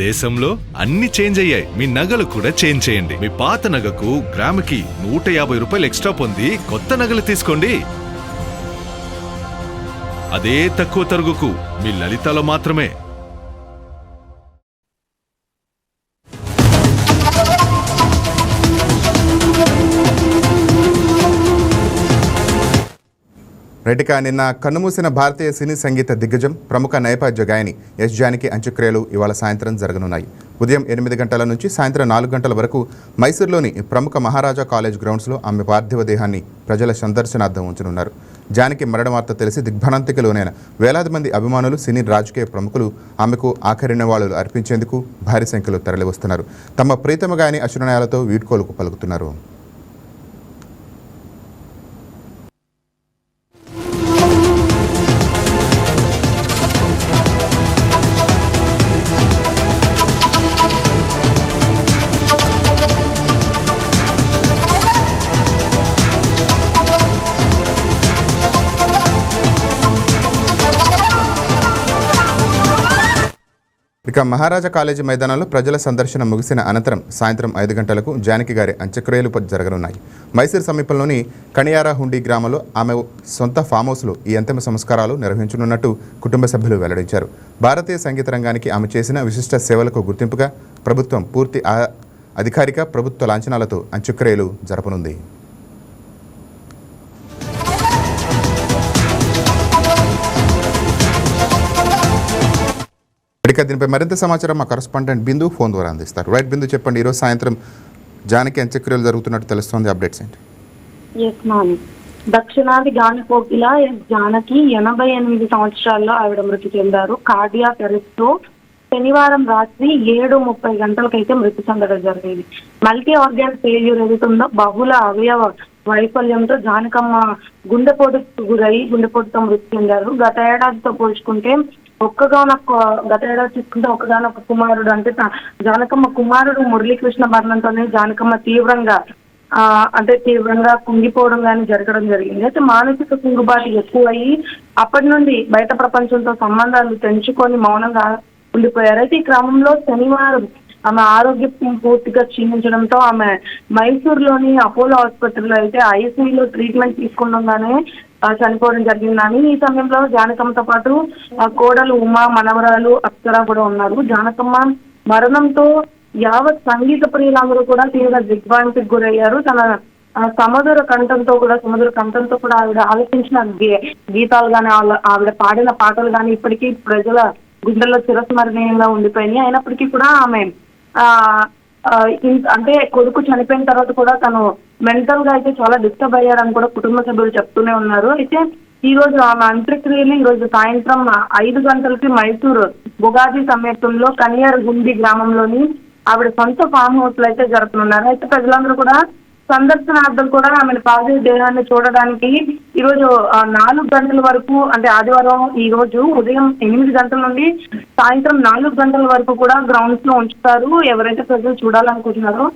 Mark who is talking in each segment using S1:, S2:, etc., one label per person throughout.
S1: దేశంలో అన్ని చేంజ్ అయ్యాయి, మీ నగలు కూడా చేంజ్ చేయండి. మీ పాత నగకు గ్రాముకి 150 రూపాయలు ఎక్స్ట్రా పొంది కొత్త నగలు తీసుకోండి. అదే తక్కువ తరుగుకు మీ లలితలో మాత్రమే.
S2: రైట్గా నిన్న కన్నుమూసిన భారతీయ సినీ సంగీత దిగ్గజం ప్రముఖ నేపథ్య గాయని ఎస్ జానకి అంత్యక్రియలు ఇవాళ సాయంత్రం జరగనున్నాయి. ఉదయం 8 గంటల నుంచి సాయంత్రం 4 గంటల వరకు మైసూరులోని ప్రముఖ మహారాజా కాలేజ్ గ్రౌండ్స్లో ఆమె పార్థివ దేహాన్ని ప్రజల సందర్శనార్థం ఉంచనున్నారు. జానకి మరణ వార్త తెలిసి దిగ్భ్రాంతికి లోనైన వేలాది మంది అభిమానులు, సినీ రాజకీయ ప్రముఖులు ఆమెకు ఆఖరి నివాళులు అర్పించేందుకు భారీ సంఖ్యలో తరలివస్తున్నారు. తమ ప్రీతమ గాయని అశ్రునయాలతో వీడ్కోలుకు పలుకుతున్నారు. ఇక మహారాజా కాలేజీ మైదానంలో ప్రజల సందర్శన ముగిసిన అనంతరం సాయంత్రం 5 గంటలకు జానకి గారి అంత్యక్రియలు జరగనున్నాయి. మైసూరు సమీపంలోని కణియారా హుండీ గ్రామంలో ఆమె సొంత ఫామ్ హౌస్లో ఈ అంతిమ సంస్కారాలు నిర్వహించనున్నట్టు కుటుంబ సభ్యులు వెల్లడించారు. భారతీయ సంగీత రంగానికి ఆమె చేసిన విశిష్ట సేవలకు గుర్తింపుగా ప్రభుత్వం పూర్తి అధికారిక ప్రభుత్వ లాంఛనాలతో అంత్యక్రియలు జరపనుంది. దీనిపై మరింత సమాచారం మా కరెస్పాండెంట్ బిందు ఫోన్ ద్వారా అందిస్తారు. రైట్ బిందు, చెప్పండి, ఈరోజు సాయంత్రం జానకి అంత్యక్రియలు జరుగుతున్నట్టు తెలుస్తోంది, అప్డేట్స్ ఏంటి?
S3: దక్షిణాది గానకోకిల జానకి 88 సంవత్సరాల్లో ఆవిడ మృతి చెందారు. కార్డియాక్ అరెస్ట్తో శనివారం రాత్రి 7:30 గంటలకైతే మృతి చెందడం జరిగింది. మల్టీ ఆర్గాన్ ఫెయిల్యూర్ ఏదైతుందో బహుళ అవయవ వైఫల్యంతో జానకమ్మ గుండెపోటుకు గుండెపోటుతో మృతి చెందారు. గత ఏడాదితో పోల్చుకుంటే గత ఏడాది చూసుకుంటే ఒక్కగానొక్క కుమారుడు అంటే జానకమ్మ కుమారుడు మురళీకృష్ణ మరణంతోనే జానకమ్మ తీవ్రంగా కుంగిపోవడం కానీ జరగడం జరిగింది. అయితే మానసిక కుంగుబాటు ఎక్కువయ్యి అప్పటి నుండి బయట ప్రపంచంతో సంబంధాలు తెంచుకొని మౌనంగా ఉండిపోయారు. అయితే ఈ క్రమంలో శనివారం ఆమె ఆరోగ్యం పూర్తిగా క్షీణించడంతో ఆమె మైసూరులోని అపోలో ఆసుపత్రిలో అయితే ఐసీయూలో ట్రీట్మెంట్ తీసుకుండగానే చనిపోవడం జరిగిందని. ఈ సమయంలో జానకమ్మతో పాటు కోడలు ఉమా, మనవరాలు అప్సర కూడా ఉన్నారు. జానకమ్మ మరణంతో యావత్ సంగీత ప్రియులందరూ కూడా తీవ్ర దిగ్భ్రాంతికి గురయ్యారు. తన సముద్ర కంఠంతో కూడా ఆవిడ ఆలోచించిన గీతాలు కానీ ఆవిడ పాడిన పాటలు కానీ ఇప్పటికీ ప్రజల గుండెల్లో చిరస్మరణీయంగా ఉండిపోయినాయి. అయినప్పటికీ కూడా ఆమె అంటే కొడుకు చనిపోయిన తర్వాత కూడా తను మెంటల్ గా అయితే చాలా డిస్టర్బ్ అయ్యారని కూడా కుటుంబ సభ్యులు చెప్తూనే ఉన్నారు. అయితే ఈ రోజు ఆమె అంత్యక్రియలు ఈ రోజు సాయంత్రం 5 గంటలకి మైసూరు బుగాది సమేతంలో కనియార్ గుండి గ్రామంలోని ఆవిడ సొంత ఫామ్ హౌస్ లో అయితే జరుపుతున్నారు. అయితే ప్రజలందరూ కూడా సందర్శనార్థం కూడా ఆమె పార్థివ దేహాన్ని చూడడానికి ఈ రోజు 4 గంటల వరకు, అంటే ఆదివారం ఈ రోజు ఉదయం 8 గంటల నుండి సాయంత్రం 4 గంటల వరకు కూడా గ్రౌండ్స్ లో ఉంచుతారు. ఎవరైతే ప్రజలు చూడాలనుకుంటున్నారో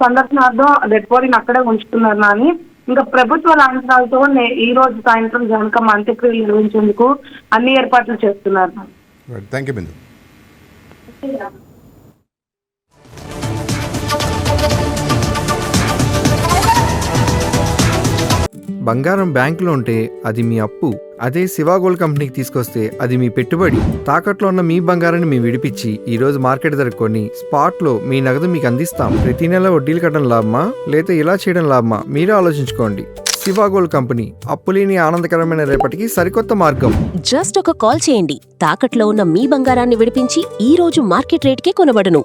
S3: సందర్శనార్థం డెడ్ బాడీని అక్కడే ఉంచుతున్నారు. అని ఇంకా ప్రభుత్వ లాంఛనాలతో ఈ రోజు సాయంత్రం జానకమ్మ అంత్యక్రియలు నిర్వహించేందుకు అన్ని ఏర్పాట్లు చేస్తున్నారు.
S4: బంగారం బ్యాంకులో ఉంటే అది మీ అప్పు, అదే శివ గోల్డ్ కంపెనీకి తీసుకొస్తే అది మీ పెట్టుబడి. తాకట్లో ఉన్న మీ బంగారాన్ని మేము విడిపించి ఈ రోజు మార్కెట్ ధర కొని స్పాట్ లో మీ నగదు మీకు అందిస్తాం. ప్రతి నెల వడ్డీలు కట్టడం లాభమా లేదా ఇలా చేయడం లాభమా మీరే ఆలోచించుకోండి. శివ గోల్డ్ కంపెనీ, అప్పులేని ఆనందకరమైన రేపటికి సరికొత్త మార్గం.
S5: జస్ట్ ఒక కాల్ చేయండి. తాకట్లో ఉన్న మీ బంగారాన్ని విడిపించి ఈ రోజు మార్కెట్ రేట్కే కొనబడును.